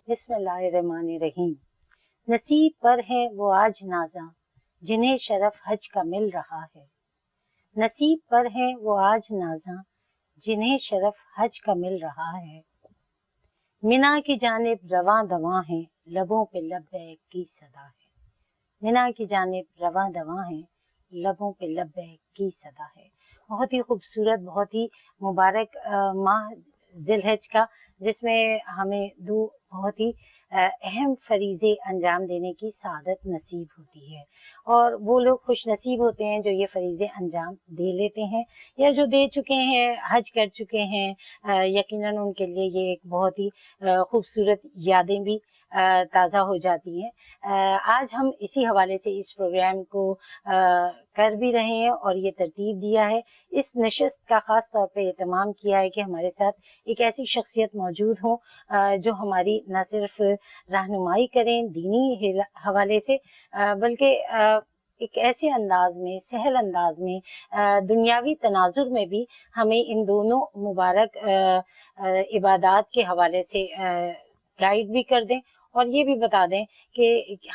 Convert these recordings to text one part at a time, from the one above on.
بسم اللہ الرحمن الرحیم۔ نصیب پر ہے وہ آج نازاں جنہیں شرف حج کا مل رہا ہے۔ نصیب پر ہے وہ آج نازاں جنہیں شرف حج کا مل رہا ہے۔ منا کی جانب رواں دواں ہیں لبوں پہ لبیک کی صدا ہے۔ منا کی جانب رواں دواں ہیں لبوں پہ لبیک کی صدا ہے۔ بہت ہی خوبصورت، بہت ہی مبارک ماہ ذی الحج کا، جس میں ہمیں دو بہت ہی اہم فریضے انجام دینے کی سعادت نصیب ہوتی ہے، اور وہ لوگ خوش نصیب ہوتے ہیں جو یہ فریضے انجام دے لیتے ہیں یا جو دے چکے ہیں، حج کر چکے ہیں۔ یقیناً ان کے لیے یہ ایک بہت ہی خوبصورت یادیں بھی تازہ ہو جاتی ہیں۔ آج ہم اسی حوالے سے اس پروگرام کو کر بھی رہے ہیں اور یہ ترتیب دیا ہے۔ اس نشست کا خاص طور پہ اہتمام کیا ہے کہ ہمارے ساتھ ایک ایسی شخصیت موجود ہوں جو ہماری نہ صرف رہنمائی کریں دینی حوالے سے، بلکہ ایک ایسے انداز میں، سہل انداز میں، دنیاوی تناظر میں بھی ہمیں ان دونوں مبارک عبادات کے حوالے سے گائیڈ بھی کر دیں اور یہ بھی بتا دیں کہ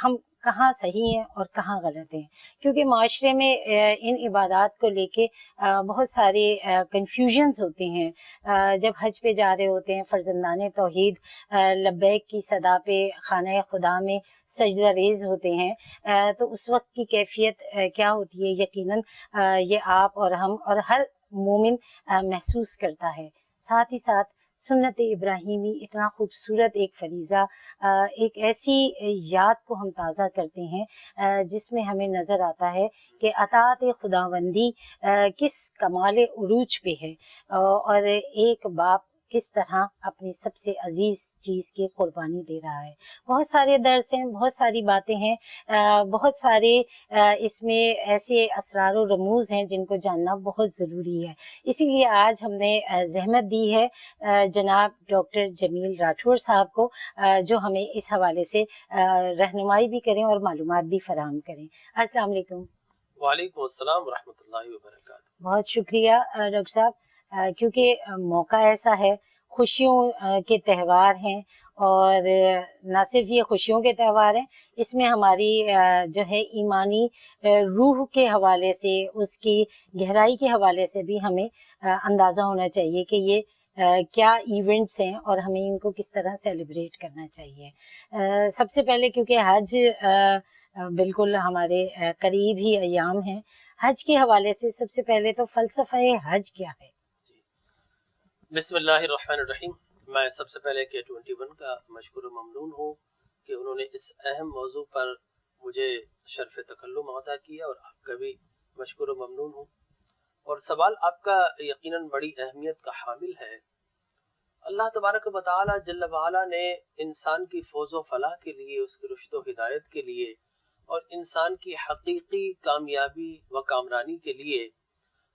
ہم کہاں صحیح ہیں اور کہاں غلط ہیں، کیونکہ معاشرے میں ان عبادات کو لے کے بہت سارے کنفیوژنز ہوتے ہیں۔ جب حج پہ جا رہے ہوتے ہیں فرزندان توحید لبیک کی صدا پہ خانہ خدا میں سجدہ ریز ہوتے ہیں، تو اس وقت کی کیفیت کیا ہوتی ہے، یقیناً یہ آپ اور ہم اور ہر مومن محسوس کرتا ہے۔ ساتھ ہی ساتھ سنت ابراہیمی اتنا خوبصورت ایک فریضہ، ایک ایسی یاد کو ہم تازہ کرتے ہیں جس میں ہمیں نظر آتا ہے کہ اطاعت خداوندی کس کمال عروج پہ ہے، اور ایک باپ کس طرح اپنی سب سے عزیز چیز کی قربانی دے رہا ہے۔ بہت سارے درس ہیں، بہت ساری باتیں ہیں، بہت سارے اس میں ایسے اسرار و رموز ہیں جن کو جاننا بہت ضروری ہے۔ اسی لیے آج ہم نے زحمت دی ہے جناب ڈاکٹر جمیل راٹھور صاحب کو، جو ہمیں اس حوالے سے رہنمائی بھی کریں اور معلومات بھی فراہم کریں۔ السلام علیکم۔ وعلیکم السلام ورحمۃ اللہ وبرکاتہ۔ بہت شکریہ ڈاکٹر صاحب، کیونکہ موقع ایسا ہے، خوشیوں کے تہوار ہیں، اور نہ صرف یہ خوشیوں کے تہوار ہیں، اس میں ہماری جو ہے ایمانی روح کے حوالے سے، اس کی گہرائی کے حوالے سے بھی ہمیں اندازہ ہونا چاہیے کہ یہ کیا ایونٹس ہیں اور ہمیں ان کو کس طرح سیلیبریٹ کرنا چاہیے۔ سب سے پہلے کیونکہ حج بالکل ہمارے قریب ہی ایام ہیں، حج کے حوالے سے سب سے پہلے تو فلسفہ حج کیا ہے؟ بسم اللہ الرحمن الرحیم۔ میں سب سے پہلے K21 کا مشکور و ممنون ہوں کہ انہوں نے اس اہم موضوع پر مجھے شرف تکلم عطا کیا، اور آپ کا بھی مشکور و ممنون ہوں۔ اور سوال آپ کا یقیناً بڑی اہمیت کا حامل ہے۔ اللہ تبارک و تعالی جل وعلا نے انسان کی فوز و فلاح کے لیے، اس کی رشد و ہدایت کے لیے، اور انسان کی حقیقی کامیابی و کامرانی کے لیے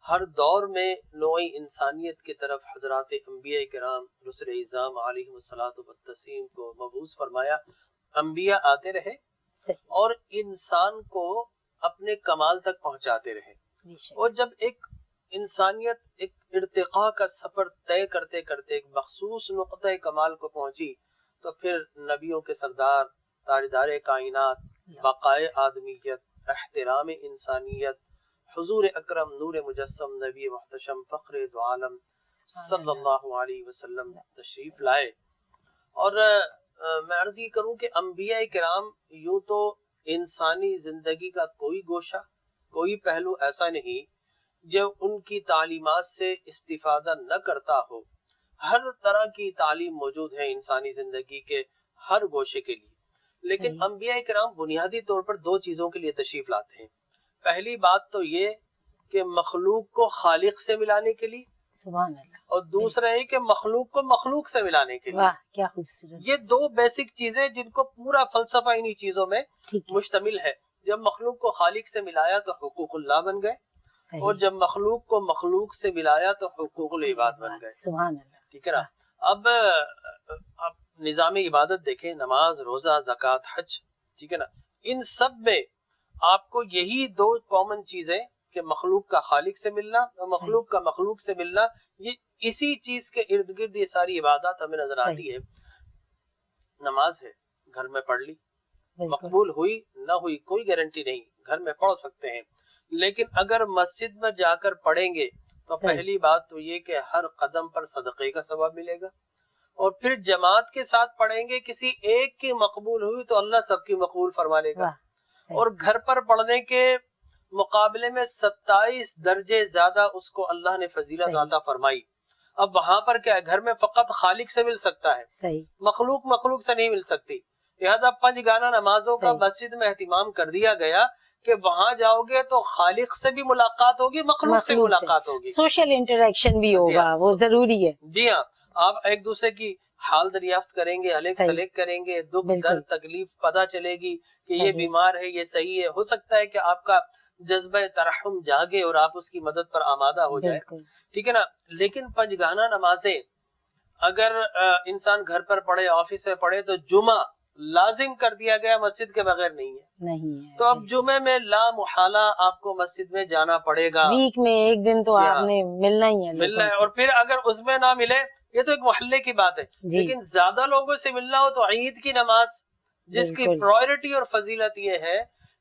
ہر دور میں نوع انسانیت کی طرف حضرات انبیاء کرام رسل اعظام علیہ الصلوۃ والتسلیم کو مبعوث فرمایا۔ انبیاء آتے رہے اور انسان کو اپنے کمال تک پہنچاتے رہے، اور جب ایک انسانیت ایک ارتقاء کا سفر طے کرتے کرتے ایک مخصوص نقطۂ کمال کو پہنچی، تو پھر نبیوں کے سردار، تاجدار کائنات، بقائے آدمیت، احترام انسانیت، حضور اکرم نور مجسم نبی محتشم فخر دو عالم صلی اللہ علیہ وسلم تشریف لائے۔ اور میں عرض یہ کروں کہ انبیاء کرام یوں تو انسانی زندگی کا کوئی گوشہ، کوئی پہلو ایسا نہیں جو ان کی تعلیمات سے استفادہ نہ کرتا ہو۔ ہر طرح کی تعلیم موجود ہے انسانی زندگی کے ہر گوشے کے لیے، لیکن انبیاء کرام بنیادی طور پر دو چیزوں کے لیے تشریف لاتے ہیں۔ پہلی بات تو یہ کہ مخلوق کو خالق سے ملانے کے لیے، سبحان اللہ، اور دوسرا ہے کہ مخلوق کو مخلوق سے ملانے کے لیے۔ واہ کیا خوبصورت! یہ دو بیسک چیزیں جن کو پورا فلسفہ انہی چیزوں میں مشتمل ہے۔ جب مخلوق کو خالق سے ملایا تو حقوق اللہ بن گئے، اور جب مخلوق کو مخلوق سے ملایا تو حقوق العباد بن گئے۔ سبحان اللہ، ٹھیک ہے نا؟ اب نظام عبادت دیکھیں، نماز، روزہ، زکوٰۃ، حج، ٹھیک ہے نا، ان سب میں آپ کو یہی دو کامن چیزیں کہ مخلوق کا خالق سے ملنا اور مخلوق کا مخلوق سے ملنا، یہ اسی چیز کے ارد گرد یہ ساری عبادات ہمیں نظر آتی ہے۔ نماز ہے گھر میں پڑھ لی، بالکل مقبول ہوئی نہ ہوئی کوئی گارنٹی نہیں، گھر میں پڑھ سکتے ہیں، لیکن اگر مسجد میں جا کر پڑھیں گے تو صحیح، پہلی بات تو یہ کہ ہر قدم پر صدقے کا ثواب ملے گا، اور پھر جماعت کے ساتھ پڑھیں گے، کسی ایک کی مقبول ہوئی تو اللہ سب کی مقبول فرما لے گا، واہ صحیح، اور گھر پر پڑھنے کے مقابلے میں 27 درجے زیادہ اس کو اللہ نے فضیلت صحیح، عطا فرمائی۔ اب وہاں پر کیا ہے، گھر میں فقط خالق سے مل سکتا ہے، صحیح، مخلوق سے نہیں مل سکتی، لہذا 5 گانا نمازوں کا صحیح، مسجد میں اہتمام کر دیا گیا کہ وہاں جاؤ گے تو خالق سے بھی ملاقات ہوگی، مخلوق سے مخلوق سے ملاقات ہوگی، سوشل انٹریکشن بھی جی ہوگا، ہاں، وہ ضروری ہے، جی ہاں، آپ ایک دوسرے کی حال دریافت کریں گے، الیک صحیح، سلیک کریں گے، دکھ بالکل، درد تکلیف پتہ چلے گی کہ یہ صحیح، بیمار ہے، یہ صحیح ہے، ہو سکتا ہے کہ آپ کا جذبہ ترحم جاگے اور آپ اس کی مدد پر آمادہ ہو جائے، بالکل، ٹھیک ہے نا۔ لیکن 5 گانا نمازیں اگر انسان گھر پر پڑھے، آفس میں پڑھے، تو جمعہ لازم کر دیا گیا، مسجد کے بغیر نہیں ہے، نہیں ہے، تو اب بالکل، جمعے میں لا محالہ آپ کو مسجد میں جانا پڑے گا، ویک میں ایک دن تو جی آپ ہاں، نے ملنا ہی ہے ملنا لوگوں ہے، سے، اور پھر اگر اس میں نہ ملے، یہ تو ایک محلے کی بات ہے، جی لیکن زیادہ لوگوں سے ملنا ہو تو عید کی نماز، جس کی بالکل، پرائورٹی اور فضیلت یہ ہے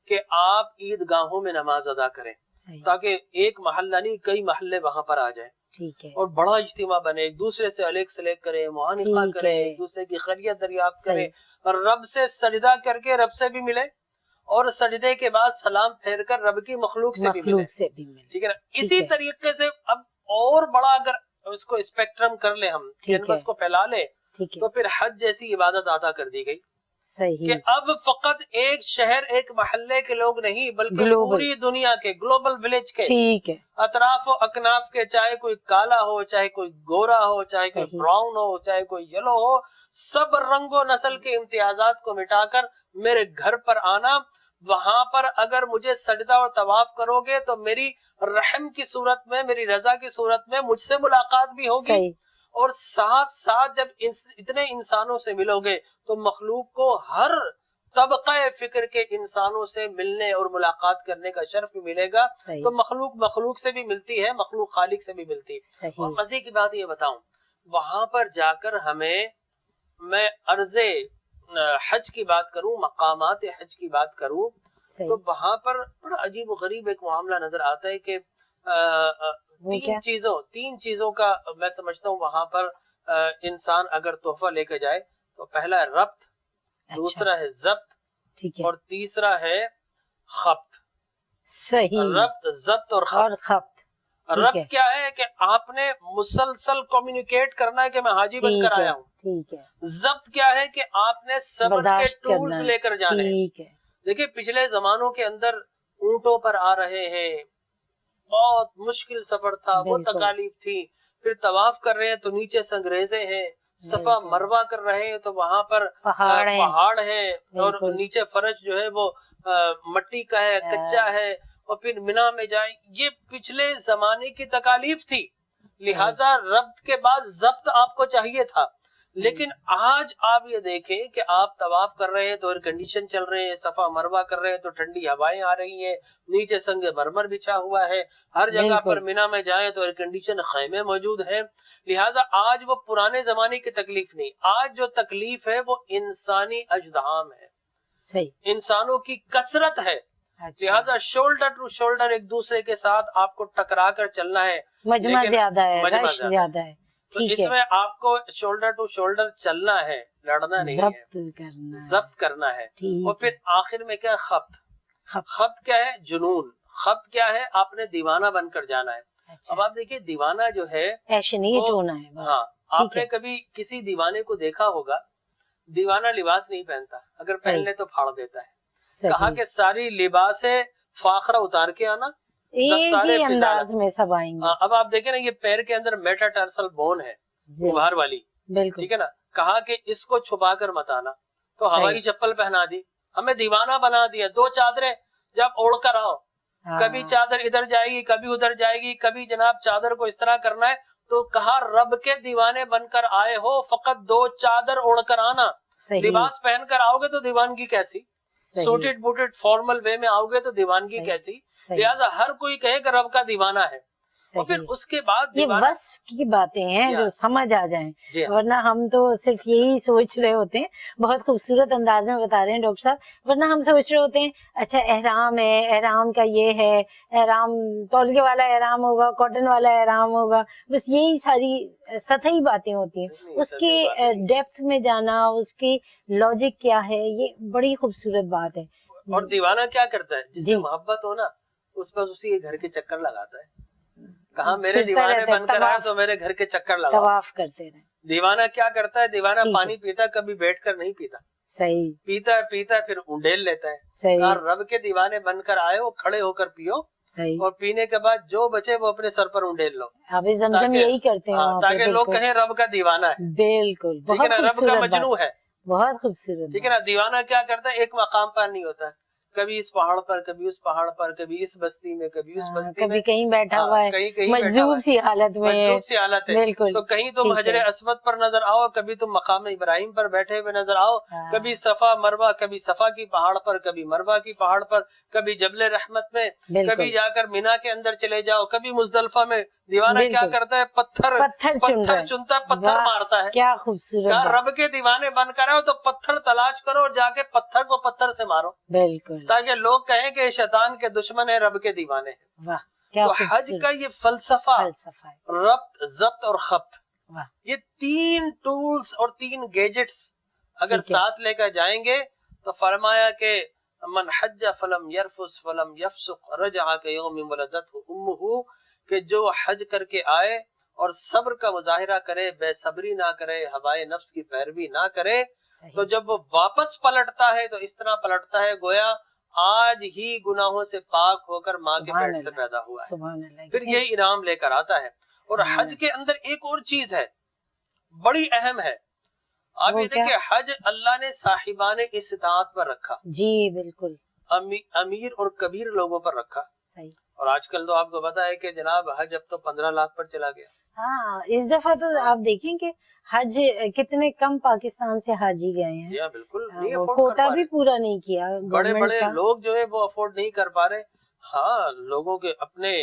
کہ آپ عید گاہوں میں نماز ادا کریں، صحیح، تاکہ ایک محلہ نہیں کئی محلے وہاں پر آ جائیں ٹھیک ہے، اور بڑا اجتماع بنے، ایک دوسرے سے الیک سلیک کریں، معانقہ ٹھیک کریں، ہے، ایک دوسرے کی خیریت دریافت کریں، صحیح، اور رب سے سجدہ کر کے رب سے بھی ملے، اور سجدے کے بعد سلام پھیر کر رب کی مخلوق سے بھی ملے، مخلوق سے بھی ملے، ٹھیک ہے نا۔ ٹھیک اسی ہے، طریقے سے اب اور بڑا اگر اس کو اسپیکٹرم کر لیں، ہم ٹھیک ہے، کینوس کو پھیلا لیں، ٹھیک ہے، تو پھر حج جیسی عبادت ادا کر دی گئی کہ صحیح، اب فقط ایک شہر ایک محلے کے لوگ نہیں بلکہ گلوبل، پوری دنیا کے، گلوبل ولیج کے، ٹھیک ہے، اطراف و اکناف کے، چاہے کوئی کالا ہو، چاہے کوئی گورا ہو، چاہے کوئی صحیح، براؤن ہو، چاہے کوئی یلو ہو، سب رنگ و نسل کے امتیازات کو مٹا کر میرے گھر پر آنا، وہاں پر اگر مجھے سجدہ اور طواف کرو گے تو میری رحم کی صورت میں، میری رضا کی صورت میں مجھ سے ملاقات بھی ہوگی، صحیح، اور ساتھ ساتھ جب اتنے انسانوں سے ملو گے تو مخلوق کو ہر طبقہ فکر کے انسانوں سے ملنے اور ملاقات کرنے کا شرف بھی ملے گا، صحیح، تو مخلوق سے بھی ملتی ہے، مخلوق خالق سے بھی ملتی ہے۔ اور صحیح، مزے کی بات یہ بتاؤں، وہاں پر جا کر ہمیں، میں عرض حج کی بات کروں، مقامات حج کی بات کروں، صحیح، تو وہاں پر بڑا عجیب و غریب ایک معاملہ نظر آتا ہے کہ وہ کیا؟ تین چیزوں کا میں سمجھتا ہوں وہاں پر انسان اگر تحفہ لے کے جائے تو پہلا ہے ربط، اچھا، دوسرا ہے ضبط، ٹھیک ہے، اور تیسرا ہے خبط۔ صحیح، ربط، ضبط اور اور خبط۔ خبط، ٹھیک ہے، ربط کیا ہے کہ آپ نے مسلسل کمیونیکیٹ کرنا ہے کہ میں حاجی بن کر ٹھیک ہے، آیا ہوں۔ ٹھیک ہے، ضبط کیا ہے کہ آپ نے صبر کے برداشت کرنا ٹولز ہے، لے کر جانے ہیں۔ ٹھیک ہے، دیکھیں پچھلے زمانوں کے اندر اونٹوں پر آ رہے ہیں، بہت مشکل سفر تھا، وہ بالکل، تکالیف تھی، پھر طواف کر رہے ہیں تو نیچے سنگریزے ہیں، صفا بالکل، مروا کر رہے ہیں تو وہاں پر پہاڑ ہیں، پہاڑ ہیں، اور بالکل، نیچے فرش جو ہے وہ مٹی کا ہے، کچا ہے، اور پھر مینا میں جائیں، یہ پچھلے زمانے کی تکالیف تھی، لہٰذا ربط کے بعد ضبط آپ کو چاہیے تھا۔ لیکن آج آپ یہ دیکھیں کہ آپ طواف کر رہے ہیں تو ایئر کنڈیشن چل رہے ہیں، صفا مروا کر رہے ہیں تو ٹھنڈی ہوائیں آ رہی ہیں، نیچے سنگ مرمر بچھا ہوا ہے، ہر جگہ بالکل، پر مینا میں جائیں تو ایئر کنڈیشن خیمے موجود ہیں، لہٰذا آج وہ پرانے زمانے کی تکلیف نہیں، آج جو تکلیف ہے وہ انسانی اجدہام ہے، صحیح، انسانوں کی کثرت ہے، اچھا، لہٰذا شولڈر ٹو شولڈر ایک دوسرے کے ساتھ آپ کو ٹکرا کر چلنا ہے، مجمع لیکن زیادہ ہے، مجمع رش زیادہ ہے، تو ٹھیک اس ہے، میں آپ کو شولڈر ٹو شولڈر چلنا ہے، لڑنا نہیں ہے، ضبط کرنا ہے، ضبط کرنا ہے۔ اور ٹھیک پھر ہے، آخر میں کیا ہے؟ خبط۔ خبط، خبط کیا ہے؟ جنون۔ خبط کیا ہے؟ آپ نے دیوانہ بن کر جانا ہے۔ اچھا، اب آپ دیکھیے دیوانہ جو ہے پیشنیٹ وہ، ہونا ہے، ہاں، ٹھیک آپ ہے، نے کبھی کسی دیوانے کو دیکھا ہوگا، دیوانہ لباس نہیں پہنتا، اگر پہن صحیح، لے تو پھاڑ دیتا ہے، کہا صحیح، کہ ساری لباس فاخرہ اتار کے آنا، ایک دستار ہی فضالہ۔ انداز میں سب آئیں گے، اب آپ دیکھیں نا، یہ پیر کے اندر میٹاٹرسل بون ہے، جی، باہر والی، بالکل، ٹھیک ہے نا، کہا کہ اس کو چھپا کر مت آنا، تو صحیح، ہوائی چپل پہنا دی، ہمیں دیوانہ بنا دیا، 2 چادریں جب اوڑھ کر آؤ، ہاں، کبھی چادر ادھر جائے گی، کبھی ادھر جائے گی، کبھی جناب چادر کو اس طرح کرنا ہے، تو کہا رب کے دیوانے بن کر آئے ہو، فقط 2 چادر اوڑھ کر آنا، صحیح، لباس پہن کر آؤ گے تو دیوانگی کیسی؟ صحیح، سوٹڈ بوٹڈ فارمل وے میں آؤ گے تو دیوانگی صحیح، کیسی؟ صحیح، لہٰذا ہر کوئی کہے کہ رب کا دیوانہ ہے، اور پھر اس کے بعد یہ وصف کی باتیں ہیں جو سمجھ آ جائیں، ورنہ ہم تو صرف یہی سوچ رہے ہوتے ہیں. بہت خوبصورت انداز میں بتا رہے ہیں ڈاکٹر صاحب، ورنہ ہم سوچ رہے ہوتے ہیں اچھا احرام ہے، احرام کا یہ ہے، احرام تولیے والا احرام ہوگا، کاٹن والا احرام ہوگا، بس یہی ساری سطحی باتیں ہوتی ہیں. اس کے ڈیپتھ میں جانا، اس کی لاجک کیا ہے، یہ بڑی خوبصورت بات ہے. اور دیوانہ کیا کرتا ہے؟ جس سے محبت ہو نا، اس پر اسی کے گھر کے چکر لگاتا ہے. کہاں میرے دیوانے بن کر آئے تو میرے گھر کے چکر لگاؤ. طواف کرتے رہے. دیوانہ کیا کرتا ہے؟ دیوانہ پانی پیتا ہے، کبھی بیٹھ کر نہیں پیتا. صحیح. پیتا ہے پھر اونڈیل لیتا ہے. صحیح. رب کے دیوانے بن کر آئے ہو، کھڑے ہو کر پیو. صحیح. اور پینے کے بعد جو بچے وہ اپنے سر پر اونڈیل لو. ابھی زمزم یہی کرتے ہیں تاکہ لوگ کہیں رب کا دیوانہ ہے. بالکل. ٹھیک ہے نا، رب کا مجنو ہے. بہت خوبصورت. ٹھیک ہے نا. دیوانہ کیا کرتا ہے؟ ایک مقام پر نہیں ہوتا ہے، کبھی اس پہاڑ پر، کبھی اس پہاڑ پر، کبھی اس بستی میں، کبھی اس بستی میں، کبھی کہیں بیٹھا ہوا ہے، مجذوب سی حالت میں، مجذوب سی حالت ہے. بالکل. تو کہیں تم حجر اسود پر نظر آؤ، کبھی تم مقام ابراہیم پر بیٹھے ہوئے نظر آؤ، کبھی صفا مروہ، کبھی صفا کی پہاڑ پر، کبھی مروہ کی پہاڑ پر، کبھی جبل رحمت میں، کبھی جا کر مینا کے اندر چلے جاؤ، کبھی مزدلفہ میں. دیوانہ کیا کرتا ہے؟ پتھر چنتا ہے، پتھر مارتا ہے. کیا خوبصورت. رب کے دیوانے بن کر آؤ تو پتھر تلاش کرو، اور جا کے پتھر کو پتھر سے مارو. بالکل. تاکہ لوگ کہیں کہ شیطان کے دشمن ہے، رب کے دیوانے ہیں. تو حج کا یہ فلسفہ، ربط، ضبط اور خبط، یہ 3 ٹولز اور 3 گیجٹس اگر ساتھ لے کر جائیں گے تو فرمایا کہ من حج فلم یرفس فلم یفسق رجع کیوم ولدتہ امہ، کہ جو حج کر کے آئے اور صبر کا مظاہرہ کرے، بے صبری نہ کرے، ہوائے نفس کی پیروی نہ کرے، تو جب وہ واپس پلٹتا ہے تو اس طرح پلٹتا ہے گویا آج ہی گناہوں سے پاک ہو کر ماں کے پیٹ سے پیدا ہوا ہے. پھر یہی انعام لے کر آتا ہے. اور حج کے اندر ایک اور چیز ہے، بڑی اہم ہے. آپ یہ دیکھیں، حج اللہ نے صاحبان استطاعت پر رکھا. جی بالکل. امیر اور کبیر لوگوں پر رکھا. صحیح. اور آج کل تو آپ کو پتا ہے کہ جناب حج اب تو 15 لاکھ پر چلا گیا. ہاں، اس دفعہ تو آپ دیکھیں کہ حج کتنے کم پاکستان سے حاجی گئے ہیں. جی بالکل. کوٹا بھی پورا نہیں کیا. بڑے بڑے لوگ جو ہے وہ افورڈ نہیں کر پا رہے. ہاں، لوگوں کے اپنے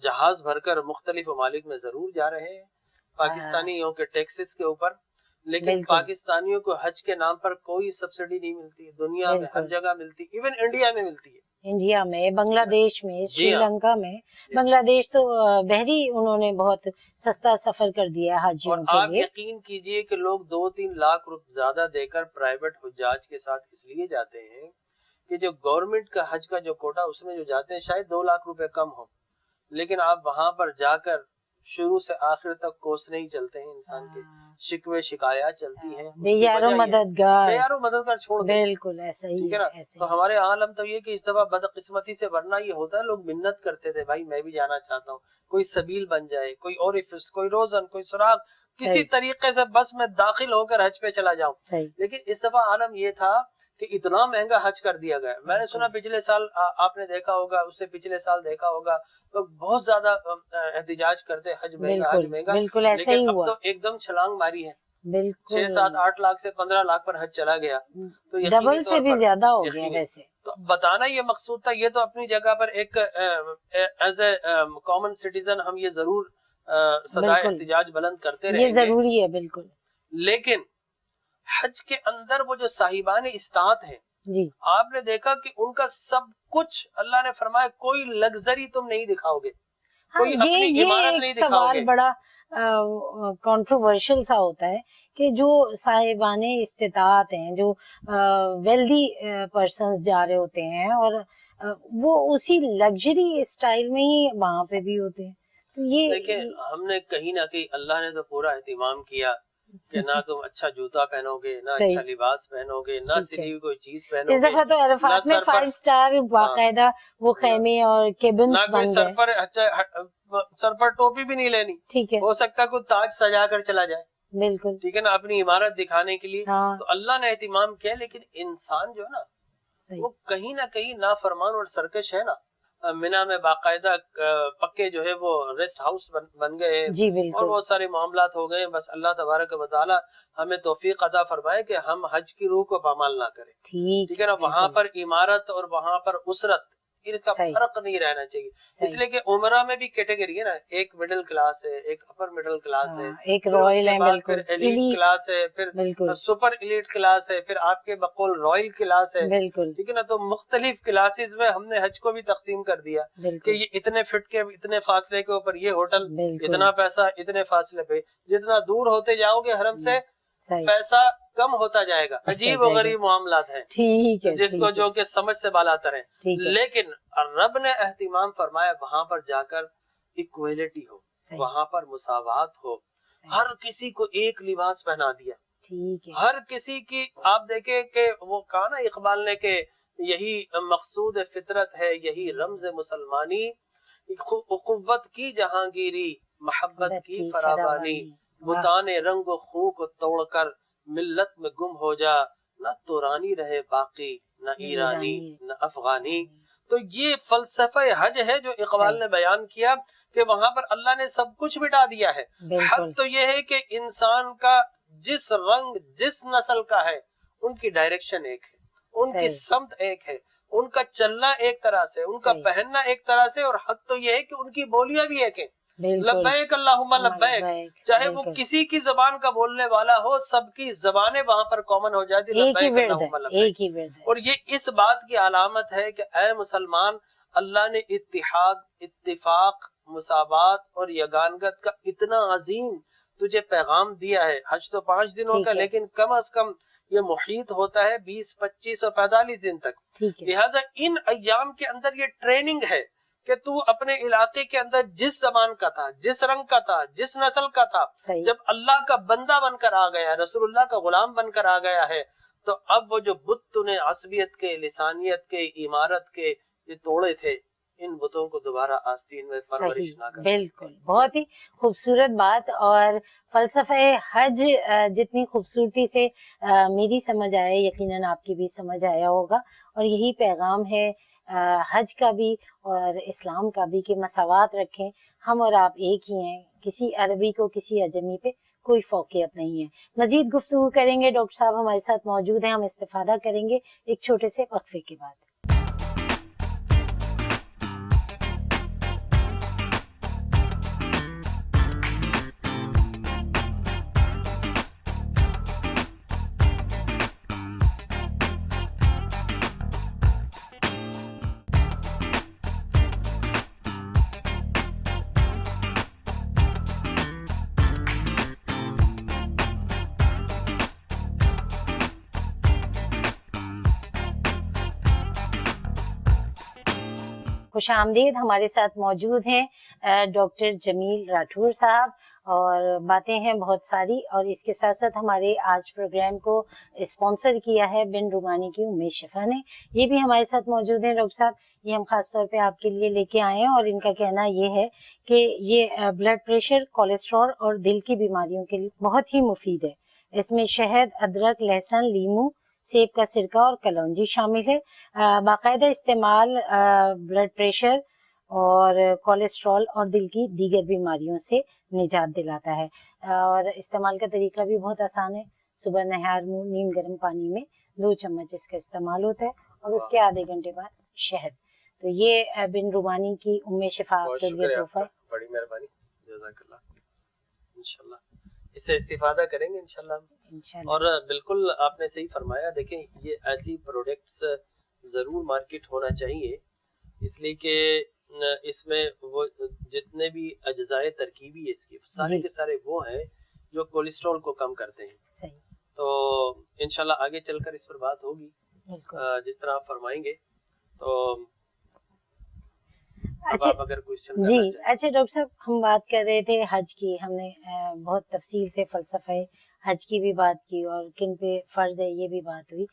جہاز بھر کر مختلف ممالک میں ضرور جا رہے ہیں پاکستانیوں کے ٹیکسز کے اوپر، لیکن پاکستانیوں کو حج کے نام پر کوئی سبسڈی نہیں ملتی. دنیا میں ہر جگہ ملتی، ایون انڈیا میں ملتی ہے. انڈیا میں، بنگلہ دیش میں، سری لنکا میں. بنگلہ دیش تو بحری انہوں نے بہت سستا سفر کر دیا حاجیوں کے لیے. اور آپ یقین کیجئے کہ لوگ 2-3 لاکھ روپے زیادہ دے کر پرائیویٹ حجاج کے ساتھ اس لیے جاتے ہیں کہ جو گورنمنٹ کا حج کا جو کوٹا اس میں جو جاتے ہیں شاید 2 لاکھ روپے کم ہو، لیکن آپ وہاں پر جا کر شروع سے آخر تک کوسنے ہی چلتے ہیں انسان کے، شکوے شکایات چلتی ہیں. بے یار و مددگار چھوڑ دیں. بالکل ایسا ہی ہے. تو ہمارے عالم تو یہ کہ اس دفعہ بدقسمتی سے، ورنہ یہ ہوتا ہے لوگ منت کرتے تھے بھائی میں بھی جانا چاہتا ہوں، کوئی سبیل بن جائے، کوئی اوریفس، کوئی روزن، کوئی سراغ، کسی طریقے سے بس میں داخل ہو کر حج پہ چلا جاؤں. لیکن اس دفعہ عالم یہ تھا کہ اتنا مہنگا حج کر دیا گیا. میں نے سنا پچھلے سال آپ نے دیکھا ہوگا، اس سے پچھلے سال دیکھا ہوگا، لوگ بہت زیادہ احتجاج کرتے حج مہنگا، حج مہنگا. لیکن اب تو ایک دم چھلانگ ماری ہے. 6, 7, 8 لاکھ سے 15 لاکھ پر حج چلا گیا. تو ڈبل سے بھی زیادہ ہو گیا ویسے. تو بتانا یہ مقصود تھا. یہ تو اپنی جگہ پر ایک ایز اے کامن سٹیزن ہم یہ ضرور صدائے احتجاج بلند کرتے رہیں گے، یہ ضروری ہے. بالکل. لیکن حج کے اندر وہ جو صاحبان استطاعت ہیں، جی آپ نے دیکھا کہ ان کا سب کچھ اللہ نے فرمایا کوئی لگژری تم نہیں دکھاؤ گے، کوئی اپنی عمارت نہیں دکھاؤ گے. سوال بڑا کنٹروورشل سا ہوتا ہے کہ جو صاحبان استطاعت ہیں، جو ویلدی پرسنز جا رہے ہوتے ہیں، اور وہ اسی لگژری اسٹائل میں ہی وہاں پہ بھی ہوتے ہیں. تو یہ دیکھیں، ہم نے کہیں نہ کہیں اللہ نے تو پورا اہتمام کیا کہ نہ تم اچھا جوتا پہنو گے، نہ اچھا لباس پہنو گے، نہ سلی ہوئی کوئی چیز پہنو گے. اس دفعہ تو عرفات میں 5 اسٹار باقاعدہ وہ خیمے اور کیبنز بن گئے. سر پر ٹوپی بھی نہیں لینی. ٹھیک ہے، ہو سکتا ہے کوئی تاج سجا کر چلا جائے. بالکل ٹھیک ہے نا، اپنی عمارت دکھانے کے لیے. تو اللہ نے اہتمام کیا، لیکن انسان جو ہے نا وہ کہیں نہ کہیں نافرمان اور سرکش ہے نا. مینا میں باقاعدہ پکے جو ہے وہ ریسٹ ہاؤس بن گئے ہیں، اور بہت سارے معاملات ہو گئے. بس اللہ تبارک و تعالی ہمیں توفیق عطا فرمائے کہ ہم حج کی روح کو پامال نہ کریں. ٹھیک ہے نا. وہاں پر عمارت اور وہاں پر اسرت ان کا فرق نہیں رہنا چاہیے. اس لیے کہ عمرہ میں بھی کیٹیگری ہے نا, ایک مڈل کلاس ہے, ایک اپر مڈل کلاس ہے, ایک رائل ہے, پھر ایلیٹ کلاس ہے, پھر سپر ایلیٹ کلاس ہے, پھر آپ کے بقول رائل کلاس ہے, ٹھیک ہے نا. تو مختلف کلاسز میں ہم نے حج کو بھی تقسیم کر دیا کہ یہ اتنے فٹ کے اتنے فاصلے کے اوپر یہ ہوٹل, اتنا پیسہ اتنے فاصلے پہ. جتنا دور ہوتے جاؤ گے حرم سے پیسہ کم ہوتا جائے گا. عجیب و غریب معاملات ہیں جس کو جو کہ سمجھ سے بالا تر ہیں. لیکن رب نے اہتمام فرمایا وہاں پر جا کر ایکویلٹی ہو, وہاں پر مساوات ہو, ہر کسی کو ایک لباس پہنا دیا, ہر کسی کی. آپ دیکھیں کہ وہ کہا نا اقبال نے کہ یہی مقصود فطرت ہے, یہی رمز مسلمانی, اخوت کی جہانگیری, محبت کی فراوانی, بتانے رنگ و خو کو توڑ کر ملت میں گم ہو جا, نہ تورانی رہے باقی نہ ایرانی نہ افغانی. تو یہ فلسفہ حج ہے جو اقبال نے بیان کیا کہ وہاں پر اللہ نے سب کچھ مٹا دیا ہے. حق تو یہ ہے کہ انسان کا جس رنگ جس نسل کا ہے ان کی ڈائریکشن ایک ہے, ان کی سمت ایک ہے, ان کا چلنا ایک طرح سے, ان کا پہننا ایک طرح سے, اور حق تو یہ ہے کہ ان کی بولیاں بھی ایک ہیں. لبیک اللہم لبیک, چاہے وہ کسی کی زبان کا بولنے والا ہو, سب کی زبانیں وہاں پر کامن ہو جاتی, لبیک اللہم لبیک. اور یہ اس بات کی علامت ہے کہ اے مسلمان, اللہ نے اتحاد, اتفاق, مساوات اور یگانگت کا اتنا عظیم تجھے پیغام دیا ہے. حج تو 5 دنوں کا, لیکن کم از کم یہ محیط ہوتا ہے 20, 25 اور 45 دن تک. لہٰذا ان ایام کے اندر یہ ٹریننگ ہے کہ تو اپنے علاقے کے اندر جس زبان کا تھا, جس رنگ کا تھا, جس نسل کا تھا, جب اللہ کا بندہ بن کر آ گیا, رسول اللہ کا غلام بن کر آ گیا ہے, تو اب وہ جو بت تو نے عصبیت کے, لسانیت کے, عمارت کے یہ توڑے تھے, ان بتوں کو دوبارہ آستین میں پرورش نہ کریں. بالکل, بہت ہی خوبصورت بات. اور فلسفہ حج جتنی خوبصورتی سے میری سمجھ آئے, یقیناً آپ کی بھی سمجھ آیا ہوگا. اور یہی پیغام ہے حج کا بھی اور اسلام کا بھی کہ مساوات رکھیں, ہم اور آپ ایک ہی ہیں, کسی عربی کو کسی اجمی پہ کوئی فوقیت نہیں ہے. مزید گفتگو کریں گے, ڈاکٹر صاحب ہمارے ساتھ موجود ہیں, ہم استفادہ کریں گے ایک چھوٹے سے وقفے کے بعد. خوش آمدید. ہمارے ساتھ موجود ہیں ڈاکٹر جمیل راٹھور صاحب, اور باتیں ہیں بہت ساری, اور اس کے ساتھ ساتھ ہمارے آج پروگرام کو اسپانسر کیا ہے بن رومانی کی ام شفا نے, یہ بھی ہمارے ساتھ موجود ہیں. ڈاکٹر صاحب, یہ ہم خاص طور پہ آپ کے لیے لے کے آئے ہیں, اور ان کا کہنا یہ ہے کہ یہ بلڈ پریشر, کولیسٹرول اور دل کی بیماریوں کے لیے بہت ہی مفید ہے. اس میں شہد, ادرک, لہسن, لیمو, سیب کا سرکہ اور کلونجی شامل ہے. باقاعدہ استعمال بلڈ پریشر اور کولیسٹرول اور دل کی دیگر بیماریوں سے نجات دلاتا ہے. اور استعمال کا طریقہ بھی بہت آسان ہے. صبح نہار منہ نیم گرم پانی میں 2 چمچ اس کا استعمال ہوتا ہے, اور اس کے آدھے گھنٹے بعد شہد. تو یہ بن رومانی کی ام شفا آپ کے لیے تحفہ ہے. بڑی مہربانی, جزاک اللہ. انشاءاللہ اس سے استفادہ کریں گے انشاءاللہ. اور بالکل آپ نے صحیح فرمایا. دیکھیں یہ ایسی پروڈکٹس ضرور مارکیٹ ہونا چاہیے, اس لیے کہ اس میں وہ جتنے بھی اجزائے ترکیبی اس کی سارے کے سارے وہ ہیں جو کولیسٹرول کو کم کرتے ہیں. صحیح. تو انشاءاللہ آگے چل کر اس پر بات ہوگی جس طرح آپ فرمائیں گے. تو اچھا اگر جی, اچھا ڈاکٹر صاحب, ہم بات کر رہے تھے حج کی, ہم نے بہت تفصیل سے فلسفہ حج کی بھی بات کی, اور کن پہ فرض ہے یہ بھی بات ہوئی,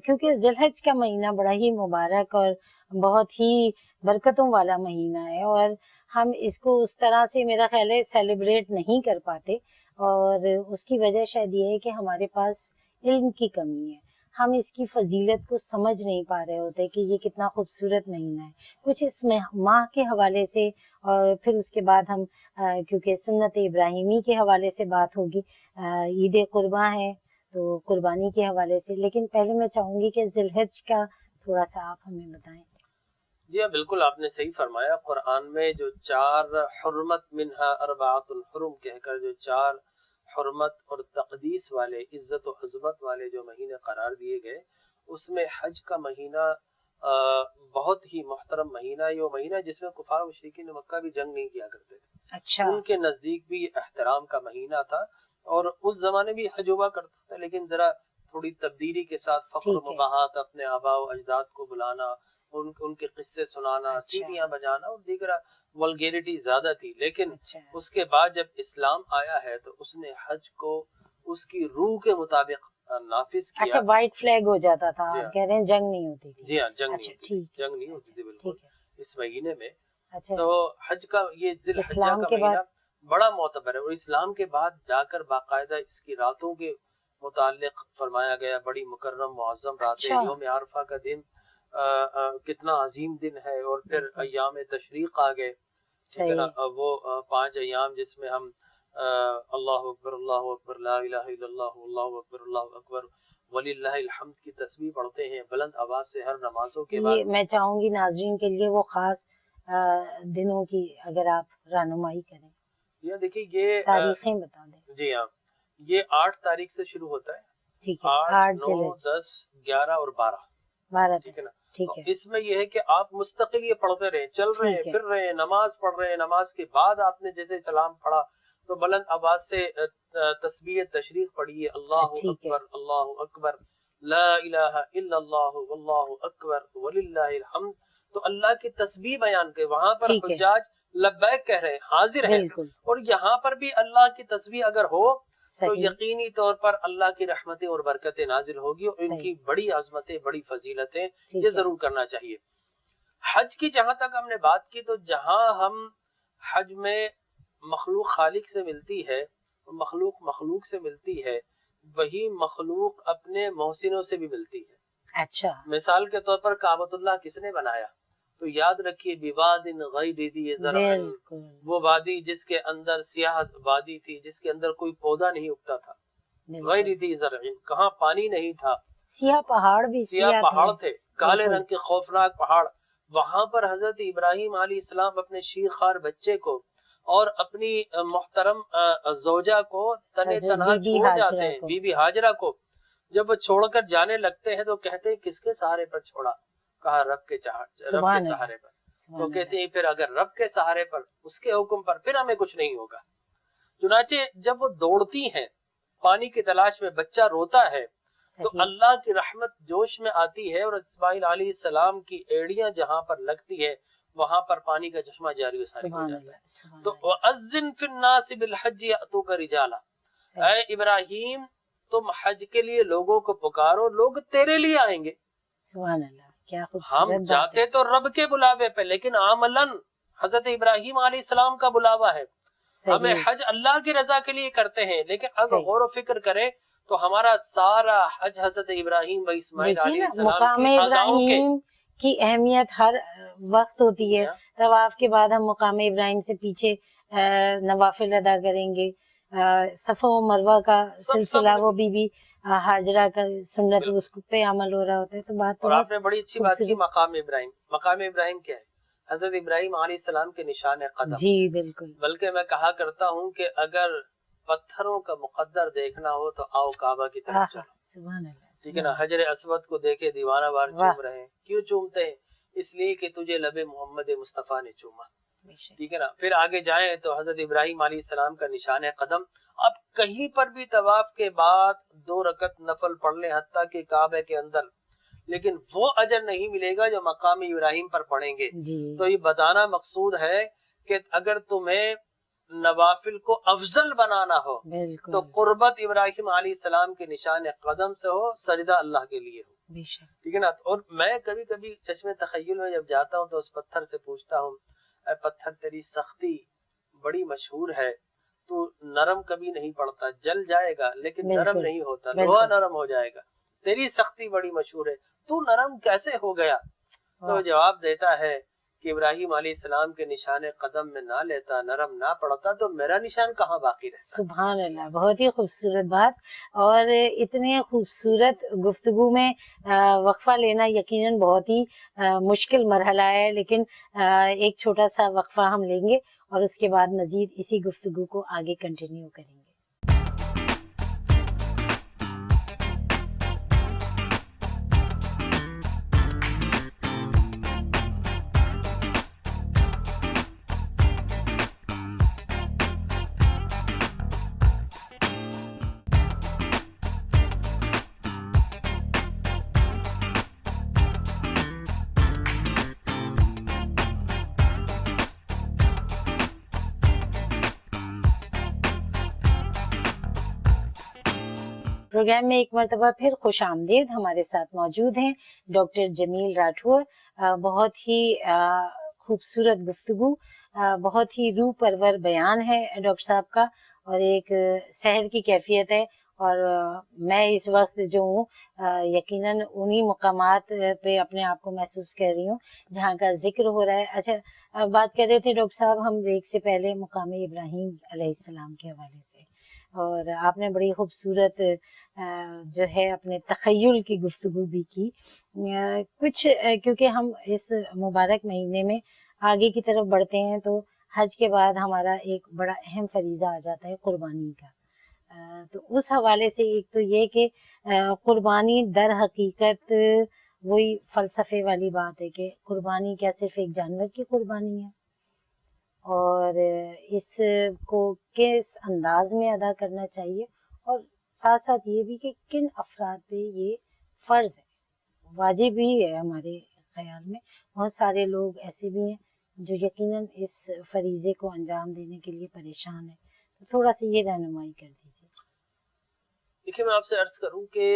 کیونکہ ذی الحج کا مہینہ بڑا ہی مبارک اور بہت ہی برکتوں والا مہینہ ہے, اور ہم اس کو اس طرح سے میرا خیال ہے سیلیبریٹ نہیں کر پاتے, اور اس کی وجہ شاید یہ ہے کہ ہمارے پاس علم کی کمی ہے. ہم اس کی فضیلت کو سمجھ نہیں پا رہے ہوتے کہ یہ کتنا خوبصورت مہینہ ہے. کچھ اس ماہ کے حوالے سے, اور پھر اس کے بعد ہم کیونکہ سنت ابراہیمی کے حوالے سے بات ہوگی, عید قرباں ہے تو قربانی کے حوالے سے, لیکن پہلے میں چاہوں گی کہ ذی الحج کا تھوڑا سا آپ ہمیں بتائیں. جی ہاں بالکل آپ نے صحیح فرمایا. قرآن میں جو 4 حرمت منہا اربعۃ حرم کہہ کر جو 4 حرمت اور تقدیس والے عزت و عظمت والے جو مہینے قرار دیے گئے، اس میں حج کا مہینہ بہت ہی محترم مہینہ ہے. یہ مہینہ جس میں کفار و مشرکین مکہ بھی جنگ نہیں کیا کرتے تھے. اچھا. ان کے نزدیک بھی یہ احترام کا مہینہ تھا، اور اس زمانے بھی حج ہوا کرتا تھا، لیکن ذرا تھوڑی تبدیلی کے ساتھ فخر و مباحات، اپنے آباء و اجداد کو بلانا، ان کے قصے سنانا، سیٹیاں بجانا اور دیگر ولگیرٹی زیادہ تھی. لیکن اس کے بعد جب اسلام آیا ہے تو اس نے حج کو اس کی روح کے مطابق نافذ کیا. اچھا، وائٹ فلیگ ہو جاتا تھا. آپ کہہ رہے ہیں جنگ نہیں ہوتی تھی. جی ہاں، جنگ نہیں ہوتی تھی بالکل اس مہینے میں. تو حج کا یہ ذی الحجہ کا مہینہ بڑا معتبر ہے، اور اسلام کے بعد جا کر باقاعدہ اس کی راتوں کے متعلق فرمایا گیا. بڑی مکرم معظم راتیں. یوم عرفہ کا دن کتنا عظیم دن ہے، اور پھر ایام تشریق آ گئے، وہ 5 ایام جس میں ہم اللہ اکبر لا الہ الا اللہ اللہ اکبر وللہ الحمد کی تسبیح پڑھتے ہیں بلند آواز سے ہر نمازوں کے بعد. میں چاہوں گی ناظرین کے لیے وہ خاص دنوں کی اگر آپ رہنمائی کریں. یہ دیکھیے، یہ تاریخیں بتا دیں. جی ہاں، یہ 8 تاریخ سے شروع ہوتا ہے. ٹھیک ہے. 8 9 10 11 اور 12. ٹھیک ہے نا. اس میں یہ ہے کہ آپ مستقل یہ پڑھتے رہے، چل رہے ہیں، پھر رہے ہیں، نماز پڑھ رہے ہیں. نماز کے بعد آپ نے جیسے سلام پڑھا تو بلند آواز سے تسبیح تشریق پڑھیے. اللہ اکبر لا الہ الا اللہ واللہ اکبر وللہ الحمد. تو اللہ کی تسبیح بیان کے وہاں پر حجاج لبیک کہہ رہے ہیں، حاضر ہیں. اور یہاں پر بھی اللہ کی تسبیح اگر ہو تو یقینی طور پر اللہ کی رحمتیں اور برکتیں نازل ہوگی، اور ان کی بڑی عظمتیں، بڑی فضیلتیں یہ ضرور کرنا چاہیے. حج کی جہاں تک ہم نے بات کی، تو جہاں ہم حج میں مخلوق خالق سے ملتی ہے، مخلوق مخلوق سے ملتی ہے، وہی مخلوق اپنے محسنوں سے بھی ملتی ہے. اچھا. مثال کے طور پر کعبۃ اللہ کس نے بنایا؟ تو یاد رکھیے بواد غیر ذی زرع، وہ وادی جس کے اندر سیاہ وادی تھی، جس کے اندر کوئی پودا نہیں اگتا تھا. غیر ذی زرع، کہاں پانی نہیں تھا، سیاہ پہاڑ بھی سیاہ پہاڑ تھے، کالے رنگ کے خوفناک پہاڑ. وہاں پر حضرت ابراہیم علیہ السلام اپنے شیرخوار بچے کو اور اپنی محترم زوجہ کو تنہا چھوڑ جاتے ہیں. بی بی ہاجرہ کو جب وہ چھوڑ کر جانے لگتے ہیں تو کہتے ہیں کس کے سہارے پر چھوڑا؟ کہا رب کے سہارے پر. تو کہتے ہیں پھر اگر رب کے سہارے پر، اس کے حکم پر، پھر ہمیں کچھ نہیں ہوگا. چنانچہ جب وہ دوڑتی ہیں پانی کی تلاش میں، بچہ روتا ہے تو اللہ کی رحمت جوش میں آتی ہے، اور اسماعیل علیہ السلام کی ایڑیاں جہاں پر لگتی ہے وہاں پر پانی کا چشمہ جاری و ساری ہو جاتا ہے. تو وَأَذِّن فِي النَّاسِ بِالْحَجِّ يَأْتُوكَ رِجَالًا، اے ابراہیم تم حج کے لیے لوگوں کو پکارو، لوگ تیرے لیے آئیں گے. سبحان اللہ، کیا ہم جاتے تو رب کے بلاوے پہ، لیکن عملاً حضرت ابراہیم علیہ السلام کا بلاوا ہے. ہمیں حج اللہ کی رضا کے لیے کرتے ہیں، لیکن اگر غور و فکر کریں تو ہمارا سارا حج حضرت ابراہیم و اسماعیل علیہ السلام مقام ابراہیم کی اہمیت ہر وقت ہوتی ہے. طواف کے بعد ہم مقام ابراہیم سے پیچھے نوافل ادا کریں گے. صفا و مروہ کا سلسلہ وہ بی بی ہاجرہ کا سنت اس پہ عمل ہو رہا ہوتا ہے. تو بات اور آپ نے بڑی اچھی بات کی، مقام ابراہیم. مقام ابراہیم کیا ہے؟ حضرت ابراہیم علیہ السلام کے نشان قدم. جی بالکل. بلکہ میں کہا کرتا ہوں کہ اگر پتھروں کا مقدر دیکھنا ہو تو آؤ کعبہ کی طرف چلو. سبحان اللہ. ٹھیک ہے نا. حجر اسود کو دیکھے دیوانہ وار چوم رہے ہیں. کیوں چومتے ہیں؟ اس لیے کہ تجھے لب محمد مصطفیٰ نے چوما. ٹھیک ہے نا. پھر آگے جائیں تو حضرت ابراہیم علیہ السلام کا نشان قدم. اب کہیں پر بھی طواف کے بعد 2 رکعت نفل پڑھ لیں حتیٰ کہ کعبے کے اندر، لیکن وہ اجر نہیں ملے گا جو مقام ابراہیم پر پڑھیں گے. تو یہ بتانا مقصود ہے کہ اگر تمہیں نوافل کو افضل بنانا ہو تو قربت ابراہیم علیہ السلام کے نشان قدم سے ہو، سجدہ اللہ کے لیے ہو. ٹھیک ہے نا. اور میں کبھی کبھی چشمے تخیل میں جب جاتا ہوں تو اس پتھر سے پوچھتا ہوں، اے پتھر تیری سختی بڑی مشہور ہے، تو نرم کبھی نہیں پڑتا، جل جائے گا لیکن نرم نہیں ہوتا، لوہا نرم ہو جائے گا. تیری سختی بڑی مشہور ہے، تو نرم کیسے ہو گیا؟ تو جواب دیتا ہے کہ ابراہیم علیہ السلام کے نشان قدم میں نہ لیتا، نرم نہ پڑتا، تو میرا نشان کہاں باقی رہتا؟ سبحان اللہ، بہت ہی خوبصورت بات، اور اتنے خوبصورت گفتگو میں وقفہ لینا یقیناً بہت ہی مشکل مرحلہ ہے، لیکن ایک چھوٹا سا وقفہ ہم لیں گے اور اس کے بعد مزید اسی گفتگو کو آگے کنٹینیو کریں گے۔ پروگرام میں ایک مرتبہ پھر خوش آمدید، ہمارے ساتھ موجود ہیں ڈاکٹر جمیل راٹھور۔ بہت ہی خوبصورت گفتگو، بہت ہی روح پرور بیان ہے ڈاکٹر صاحب کا، اور ایک سحر کی کیفیت ہے، اور میں اس وقت جو ہوں یقیناً انہی مقامات پہ اپنے آپ کو محسوس کر رہی ہوں جہاں کا ذکر ہو رہا ہے۔ اچھا، بات کر رہے تھے ڈاکٹر صاحب ہم بریک سے پہلے مقام ابراہیم علیہ السلام کے حوالے سے، اور آپ نے بڑی خوبصورت جو ہے اپنے تخیل کی گفتگو بھی کی کچھ، کیونکہ ہم اس مبارک مہینے میں آگے کی طرف بڑھتے ہیں تو حج کے بعد ہمارا ایک بڑا اہم فریضہ آ جاتا ہے قربانی کا، تو اس حوالے سے ایک تو یہ کہ قربانی در حقیقت وہی فلسفے والی بات ہے کہ قربانی کیا صرف ایک جانور کی قربانی ہے، اور اس کو کس انداز میں ادا کرنا چاہیے، اور ساتھ ساتھ یہ بھی کہ کن افراد پہ یہ فرض ہے، واجب بھی ہے۔ ہمارے خیال میں بہت سارے لوگ ایسے بھی ہیں جو یقیناً اس فریضے کو انجام دینے کے لیے پریشان ہیں، تو تھوڑا سا یہ رہنمائی کر دیجیے۔ دیکھیے، میں آپ سے عرض کروں کہ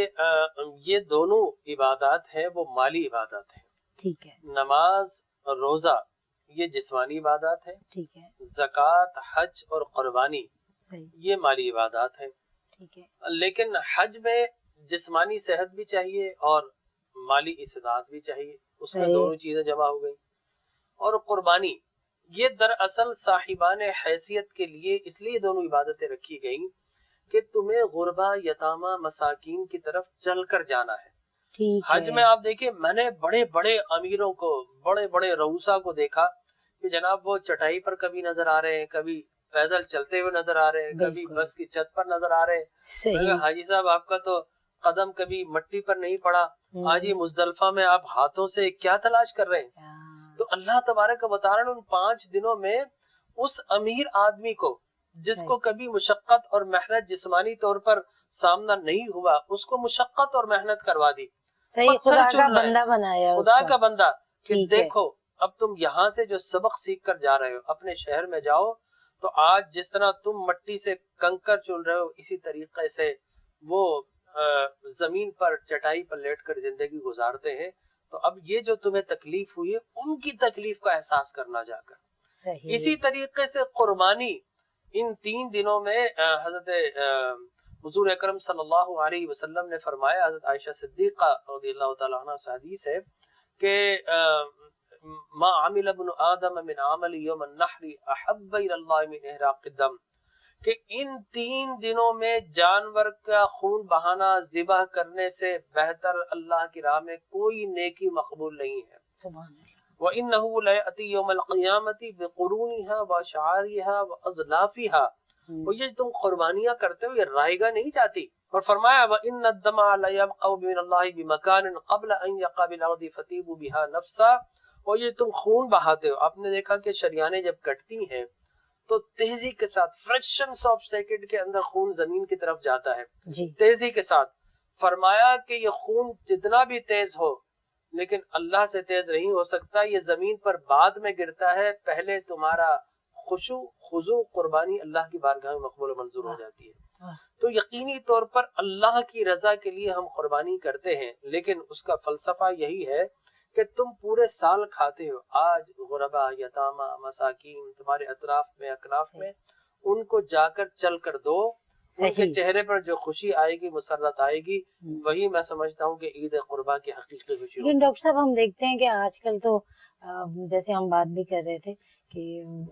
یہ دونوں عبادات ہیں وہ مالی عبادات ہیں۔ ٹھیک ہے، نماز اور روزہ یہ جسمانی عبادات ہیں، ٹھیک ہے، زکوٰۃ، حج اور قربانی صحیح، یہ مالی عبادات ہیں۔ ٹھیک ہے، لیکن حج میں جسمانی صحت بھی چاہیے اور مالی استطاعت بھی چاہیے، اس میں صحیح، دونوں چیزیں جمع ہو گئی۔ اور قربانی یہ دراصل صاحبان حیثیت کے لیے اس لیے دونوں عبادتیں رکھی گئیں کہ تمہیں غربا، یتامہ، مساکین کی طرف چل کر جانا ہے۔ ٹھیک حج ہے، میں آپ دیکھیں، میں نے بڑے بڑے امیروں کو، بڑے بڑے رؤسا کو دیکھا کہ جناب وہ چٹائی پر کبھی نظر آ رہے ہیں، کبھی پیدل چلتے ہوئے نظر آ رہے ہیں، کبھی بالکل، بس کی چھت پر نظر آ رہے ہیں۔ میں نے صحیح، کہا حاجی صاحب آپ کا تو قدم کبھی مٹی پر نہیں پڑا، آج یہ مزدلفہ میں آپ ہاتھوں سے کیا تلاش کر رہے ہیں؟ تو اللہ تبارک و تعالیٰ نے ان 5 دنوں میں اس امیر آدمی کو جس کو کبھی مشقت اور محنت جسمانی طور پر سامنا نہیں ہوا، اس کو مشقت اور محنت کروا دی، صحیح، پتھر خدا چن کا رہے ہیں، بندہ بنایا اس خدا کو، کا بندہ، کہ ٹھیک ہے، دیکھو اب تم یہاں سے جو سبق سیکھ کر جا رہے ہو اپنے شہر میں جاؤ، تو آج جس طرح تم مٹی سے کنکر چن رہے ہو اسی طریقے سے وہ زمین پر چٹائی پر لیٹ کر زندگی گزارتے ہیں۔ تو اب یہ جو تمہیں تکلیف ہوئی ہے ان کی تکلیف کا احساس کرنا جا کر۔ صحیح، اسی طریقے سے قربانی ان 3 دنوں میں حضرت حضور اکرم صلی اللہ علیہ وسلم نے فرمایا، حضرت عائشہ صدیقہ رضی اللہ تعالیٰ عنہ سے حدیث ہے کہ ما عمل ابن آدم من عمل یوم النحر احب الی اللہ من احراق الدم، کہ ان 3 دنوں میں جانور کا خون بہانا ذبح کرنے سے بہتر اللہ کی راہ میں کوئی نیکی مقبول نہیں ہے۔ سبحان اللہ، وَإِنَّهُ لَيَأْتِي يَوْمَ الْقِيَامَةِ بِقُرُونِهَا وَشَعَارِهَا وَأَظْلَافِهَا، وہ یہ تم قربانیاں کرتے ہو یہ رائے گاہ نہیں جاتی۔ اور فرمایا وَإِنَّ الدَّمَ لَيَبْقَوْ مِنَ اللَّهِ بِمَكَانٍ قَبْلَ أَنْ يَقَعَ بِالْأَرْضِ فَتِيبُ بِهَا نَفْسًا، اور یہ تم خون بہاتے ہو۔ آپ نے دیکھا کہ شریانیں جب کٹتی ہیں تو تیزی کے ساتھ فریکشنز آف سیکنڈ کے اندر خون زمین کی طرف جاتا ہے، جی، تیزی کے ساتھ۔ فرمایا کہ یہ خون جتنا بھی تیز ہو لیکن اللہ سے تیز نہیں ہو سکتا، یہ زمین پر بعد میں گرتا ہے، پہلے تمہارا خشوع خضوع قربانی اللہ کی بارگاہ میں مقبول و منظور ہو جاتی ہے۔ تو یقینی طور پر اللہ کی رضا کے لیے ہم قربانی کرتے ہیں، لیکن اس کا فلسفہ یہی ہے کہ تم پورے سال کھاتے ہو، آج غربا، یتامہ، مساکین تمہارے اطراف میں اکناف میں، ان کو جا کر چل کر دو، ان کے چہرے پر جو خوشی آئے گی، مسرت آئے گی، وہی میں سمجھتا ہوں کہ عید قربا کی حقیقی خوشی ہوگی۔ لیکن ڈاکٹر صاحب ہم دیکھتے ہیں کہ آج کل تو جیسے ہم بات بھی کر رہے تھے کہ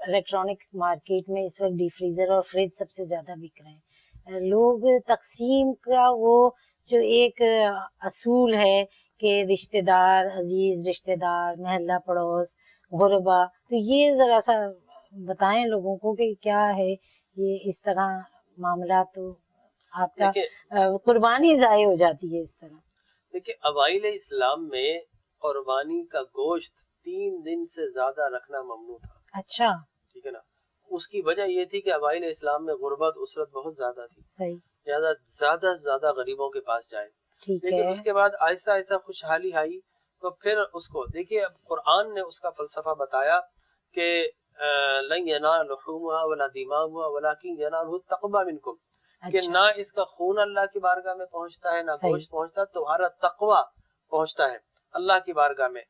الیکٹرانک مارکیٹ میں اس وقت ڈی فریزر اور فریج سب سے زیادہ بک رہے ہیں. لوگ تقسیم کا وہ جو ایک اصول ہے کہ رشتہ دار عزیز رشتہ دار محلہ پڑوس غربا، تو یہ ذرا سا بتائیں لوگوں کو کہ کیا ہے یہ اس طرح معاملات، تو آپ کا قربانی ضائع ہو جاتی ہے اس طرح. دیکھیے اوائل اسلام میں قربانی کا گوشت 3 دن سے زیادہ رکھنا ممنوع تھا. اچھا. ٹھیک ہے نا. اس کی وجہ یہ تھی کہ اوائل اسلام میں غربت اسرت بہت زیادہ تھی. صحیح. زیادہ سے زیادہ غریبوں کے پاس جائے. لیکن اس کے بعد آہستہ آہستہ خوشحالی آئی تو پھر اس کو دیکھیے اب قرآن نے اس کا فلسفہ بتایا کہ لن ینال لحومها ولا دماؤها ولکن ینالہ التقوی منکم، کہ نہ اس کا خون اللہ کی بارگاہ میں پہنچتا ہے نہ گوشت پہنچتا، تمہارا تقوی پہنچتا ہے اللہ کی بارگاہ میں.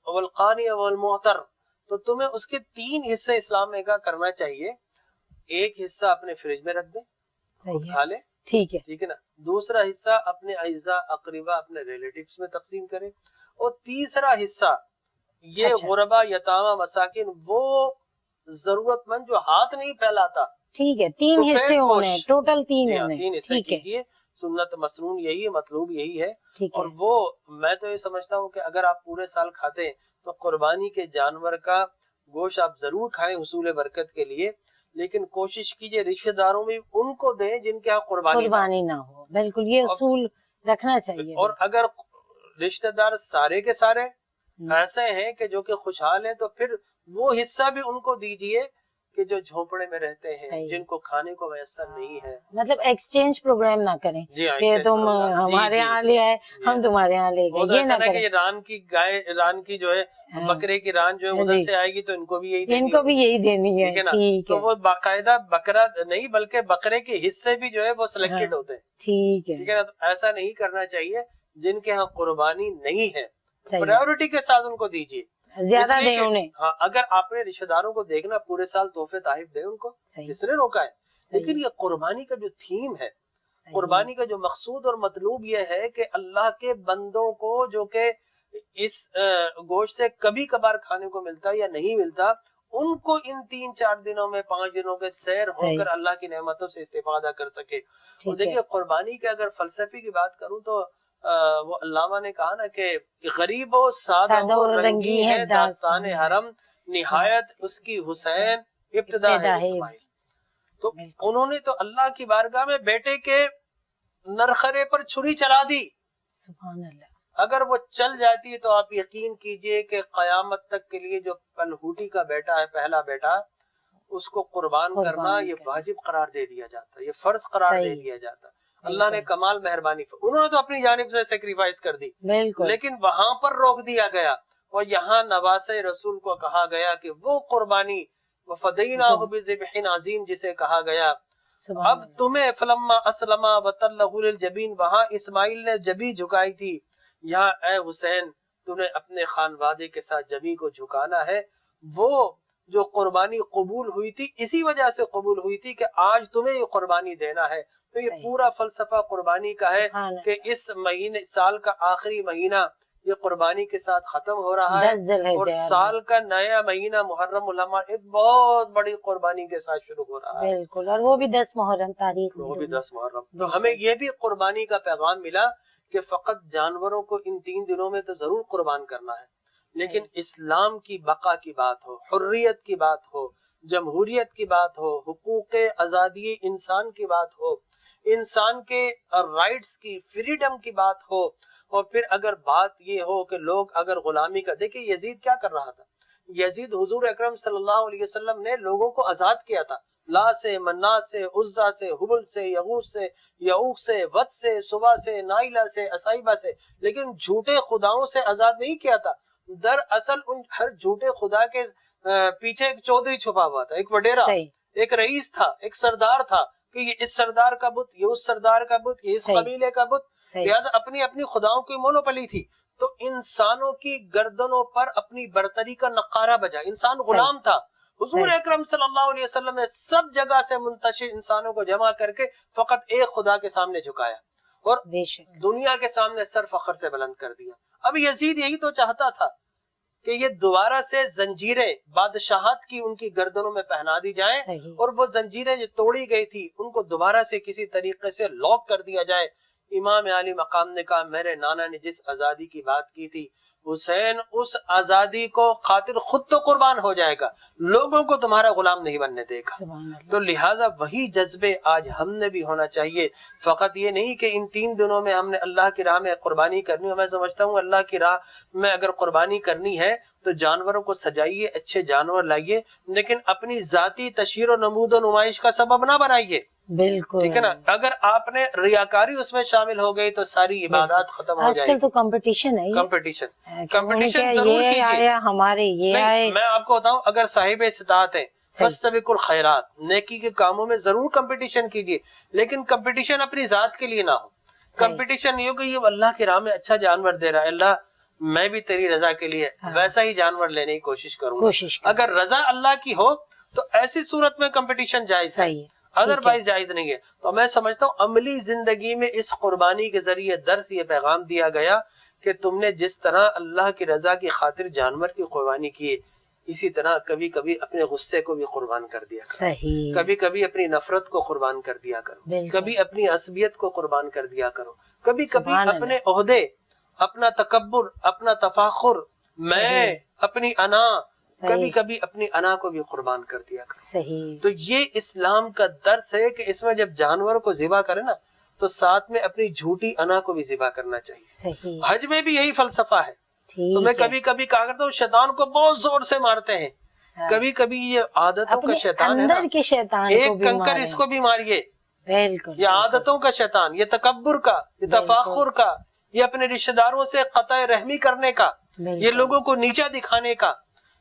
والقانی والمعتر، تو تمہیں اس کے 3 حصے اسلام میں کا کرنا چاہیے. ایک حصہ اپنے فریج میں رکھ دیں، خود کھا لیں، ٹھیک ہے نا. دوسرا حصہ اپنے اعزاء اقربا اپنے ریلیٹیوز میں تقسیم کریں، اور تیسرا حصہ یہ غربا یتاما مساکین، وہ ضرورت مند جو ہاتھ نہیں پھیلاتا. ٹھیک ہے، 3 حصے ہونے، ٹوٹل 3 ہونے. 3 حصے کیجیے. سنت مسنون یہی ہے، مطلوب یہی ہے. اور وہ میں تو یہ سمجھتا ہوں کہ اگر آپ پورے سال کھاتے ہیں تو قربانی کے جانور کا گوشت آپ ضرور کھائیں حصول برکت کے لیے، لیکن کوشش کیجیے رشتہ داروں میں ان کو دیں جن کے یہاں قربانی نہ ہو. بالکل یہ اصول رکھنا چاہیے. اور اگر رشتہ دار سارے کے سارے ایسے ہیں کہ جو کہ خوشحال ہیں تو پھر وہ حصہ بھی ان کو دیجیے کہ جو جھونپڑے میں رہتے ہیں، جن کو کھانے کو میسر نہیں ہے. مطلب ایکسچینج پروگرام نہ کریں کہ تم ہمارے یہاں لے آئے ہم تمہارے یہاں لے گئے، یہ نہ کریں. ران کی گائے، ران کی جو ہے بکرے کی ران جو ہے ادھر سے آئے گی تو ان کو بھی یہی دینی ہے. ٹھیک ہے. تو وہ باقاعدہ بکرا نہیں بلکہ بکرے کے حصے بھی جو ہے وہ سلیکٹڈ ہوتے ہیں. ٹھیک ہے نا. تو ایسا نہیں کرنا چاہیے. جن کے ہاں قربانی نہیں ہے پرائیورٹی کے ساتھ ان کو دیجیے، زیادہ دیں انہیں. ہاں اگر آپ نے رشتہ داروں کو دیکھنا پورے سال تحفے تحائف دیں ان کو، کس نے روکا ہے؟ لیکن یہ قربانی کا جو تھیم ہے، قربانی کا جو مقصود اور مطلوب یہ ہے کہ اللہ کے بندوں کو جو کہ اس گوشت سے کبھی کبھار کھانے کو ملتا یا نہیں ملتا، ان کو ان 3-4 دنوں میں 5 دنوں کے سیر ہو کر اللہ کی نعمتوں سے استفادہ کر سکے. اور دیکھیے قربانی کے اگر فلسفے کی بات کروں تو وہ علامہ نے کہا نا کہ غریب و سادہ و رنگی ہے داستان حرم، نہایت اس کی حسین ابتدا ہے اسماعیل. تو انہوں نے تو اللہ کی بارگاہ میں بیٹے کے نرخرے پر چھری چلا دی. سبحان اللہ. اگر وہ چل جاتی تو آپ یقین کیجئے کہ قیامت تک کے لیے جو پلہوٹی کا بیٹا ہے، پہلا بیٹا، اس کو قربان کرنا یہ واجب قرار دے دیا جاتا، یہ فرض قرار دے دیا جاتا. اللہ نے کمال مہربانی، انہوں نے تو اپنی جانب سے سیکریفائس کر دی، لیکن وہاں پر روک دیا گیا. اور یہاں نواسے رسول کو کہا گیا کہ وہ قربانی وَفَدَيْنَاهُ بِذِبْحٍ عَظِيمٍ جسے کہا گیا. اب تمہیں فلما اسلم وَتَلَّهُ لِلْجَبِينِ، وہاں اسماعیل نے جبی جھکائی تھی. یہاں اے حسین تمہیں اپنے خانوادے کے ساتھ جبی کو جھکانا ہے. وہ جو قربانی قبول ہوئی تھی اسی وجہ سے قبول ہوئی تھی کہ آج تمہیں یہ قربانی دینا ہے. تو یہ پورا فلسفہ قربانی کا ہے کہ اس مہینے، سال کا آخری مہینہ یہ قربانی کے ساتھ ختم ہو رہا ہے، اور سال کا نیا مہینہ محرم الحرام ایک بہت بڑی قربانی کے ساتھ شروع ہو رہا ہے. بالکل. اور وہ بھی 10 محرم تاریخ، وہ بھی 10 محرم. تو ہمیں یہ بھی قربانی کا پیغام ملا کہ فقط جانوروں کو ان 3 دنوں میں تو ضرور قربان کرنا ہے، لیکن اسلام کی بقا کی بات ہو، حریت کی بات ہو، جمہوریت کی بات ہو، حقوق آزادی انسان کی بات ہو، انسان کے رائٹس کی، فریڈم کی بات ہو، اور پھر اگر بات یہ ہو کہ لوگ اگر غلامی کا، دیکھیں یزید کیا کر رہا تھا. یزید حضور اکرم صلی اللہ علیہ وسلم نے لوگوں کو آزاد کیا تھا. لا سے، منا سے، عزا سے، حبل سے، یغوث سے، یعوق سے، ود سے، صبح سے، نائلہ سے، اسائبہ سے، لیکن جھوٹے خداؤں سے آزاد نہیں کیا تھا. دراصل ان ہر جھوٹے خدا کے پیچھے ایک چودھری چھپا ہوا تھا، ایک وڈیرا، ایک رئیس تھا، ایک سردار تھا کہ یہ اس سردار کا بت، یہ اس سردار کا بت، یہ اس قبیلے کا بت. لہٰذا اپنی اپنی خداؤں کی مونوپلی تھی. تو انسانوں کی گردنوں پر اپنی برتری کا نقارہ بجا. انسان غلام تھا. حضور اکرم صلی اللہ علیہ وسلم نے سب جگہ سے منتشر انسانوں کو جمع کر کے فقط ایک خدا کے سامنے جھکایا اور دنیا کے سامنے سر فخر سے بلند کر دیا. اب یزید یہی تو چاہتا تھا کہ یہ دوبارہ سے زنجیریں بادشاہت کی ان کی گردنوں میں پہنا دی جائیں صحیح. اور وہ زنجیریں جو توڑی گئی تھی ان کو دوبارہ سے کسی طریقے سے لاک کر دیا جائے. امام علی مقام نے کہا میرے نانا نے جس آزادی کی بات کی تھی حسین اس آزادی کو خاطر خود تو قربان ہو جائے گا، لوگوں کو تمہارا غلام نہیں بننے دے گا. سبحان اللہ. تو لہٰذا وہی جذبے آج ہم نے بھی ہونا چاہیے. فقط یہ نہیں کہ ان 3 دنوں میں ہم نے اللہ کی راہ میں قربانی کرنی ہے. میں سمجھتا ہوں اللہ کی راہ میں اگر قربانی کرنی ہے تو جانوروں کو سجائیے، اچھے جانور لائیے، لیکن اپنی ذاتی تشہیر و نمود و نمائش کا سبب نہ بنائیے. بالکل ٹھیک ہے نا. اگر آپ نے ریاکاری اس میں شامل ہو گئی تو ساری عبادات ختم ہو آج جائے کل گی. تو کمپٹیشن ہے. کمپٹیشن ضرور یہ کیجیے. آیا ہمارے یہ آئے. میں آپ کو بتاؤں اگر صاحب استطاعت ہیں فاستبقوا الخیرات، نیکی کے کاموں میں ضرور کمپٹیشن کیجیے، لیکن کمپٹیشن اپنی ذات کے لیے نہ ہو. کمپٹیشن یہ ہو کہ یہ اللہ کی راہ میں اچھا جانور دے رہا ہے، اللہ میں بھی تیری رضا کے لیے ویسا ہی جانور لینے کی کوشش کروں گا. اگر رضا اللہ کی ہو تو ایسی صورت میں کمپٹیشن جائز ہے، ادروائز جائز نہیں ہے. تو میں سمجھتا ہوں عملی زندگی میں اس قربانی کے ذریعے درس یہ پیغام دیا گیا کہ تم نے جس طرح اللہ کی رضا کی خاطر جانور کی قربانی کی، اسی طرح کبھی کبھی اپنے غصے کو بھی قربان کر دیا کرو. صحیح. کبھی کبھی اپنی نفرت کو قربان کر دیا کرو. کبھی اپنی عصبیت کو قربان کر دیا کرو. کبھی کبھی اپنے عہدے، اپنا تکبر، اپنا تفاخر، میں، اپنی انا، کبھی کبھی اپنی انا کو بھی قربان کر دیا کرو. صحیح. تو یہ اسلام کا درس ہے کہ اس میں جب جانور کو ذبح کرے نا تو ساتھ میں اپنی جھوٹی انا کو بھی ذبح کرنا چاہیے. صحیح. حج میں بھی یہی فلسفہ ہے. تو میں کبھی کبھی کہا کرتا ہوں شیطان کو بہت زور سے مارتے ہیں، کبھی کبھی یہ عادتوں کا شیطان ہے نا، ایک کنکر اس کو بھی ماریے. بالکل. یہ عادتوں کا شیطان، یہ تکبر کا، یہ تفاخر کا، یہ اپنے رشتہ داروں سے قطع رحمی کرنے کا، یہ لوگوں کو نیچا دکھانے کا،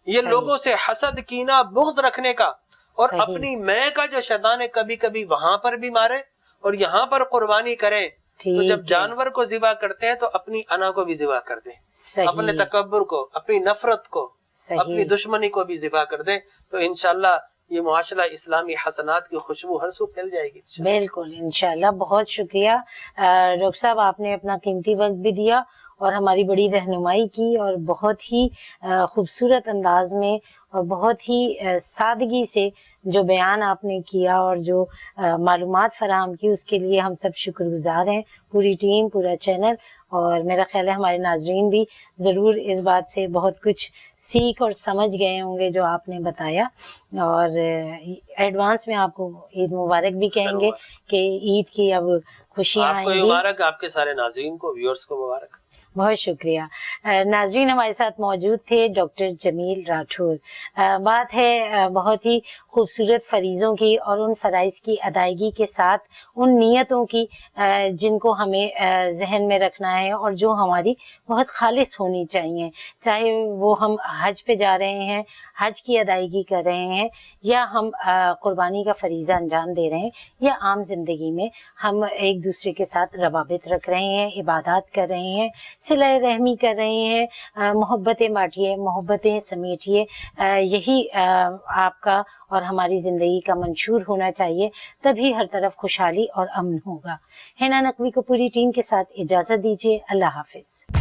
یہ لوگوں سے حسد، کینہ، بغض رکھنے کا، اور اپنی میں کا جو شیطان ہے کبھی کبھی وہاں پر بھی مارے اور یہاں پر قربانی کریں. تو جب جانور کو ذبح کرتے ہیں تو اپنی انا کو بھی ذبح کر دیں، اپنے تکبر کو، اپنی نفرت کو، اپنی دشمنی کو بھی ذبح کر دیں. تو انشاءاللہ یہ معاشرہ اسلامی حسنات کی خوشبو ہر سو پھیل جائے گی. بالکل انشاءاللہ. بہت شکریہ ڈاکٹر صاحب، آپ نے اپنا قیمتی وقت بھی دیا اور ہماری بڑی رہنمائی کی، اور بہت ہی خوبصورت انداز میں اور بہت ہی سادگی سے جو بیان آپ نے کیا اور جو معلومات فراہم کی، اس کے لیے ہم سب شکر گزار ہیں، پوری ٹیم، پورا چینل. اور میرا خیال ہے ہمارے ناظرین بھی ضرور اس بات سے بہت کچھ سیکھ اور سمجھ گئے ہوں گے جو آپ نے بتایا. اور ایڈوانس میں آپ کو عید مبارک بھی کہیں گے کہ عید کی اب خوشیاں آئیں گی. مبارک آپ کے سارے ناظرین کو، ویورز کو مبارک. بہت شکریہ. ناظرین، ہمارے ساتھ موجود تھے ڈاکٹر جمیل راٹھور. بات ہے بہت ہی خوبصورت فریضوں کی اور ان فرائض کی ادائیگی کے ساتھ ان نیتوں کی جن کو ہمیں ذہن میں رکھنا ہے اور جو ہماری بہت خالص ہونی چاہیے، چاہے وہ ہم حج پہ جا رہے ہیں، حج کی ادائیگی کر رہے ہیں، یا ہم قربانی کا فریضہ انجام دے رہے ہیں، یا عام زندگی میں ہم ایک دوسرے کے ساتھ روابط رکھ رہے ہیں، عبادات کر رہے ہیں، صلہ رحمی کر رہے ہیں. محبتیں بانٹیے، محبتیں سمیٹیے. یہی آپ کا اور ہماری زندگی کا منشور ہونا چاہیے، تبھی ہر طرف خوشحالی اور امن ہوگا. حنا نقوی کو پوری ٹیم کے ساتھ اجازت دیجیے. اللہ حافظ.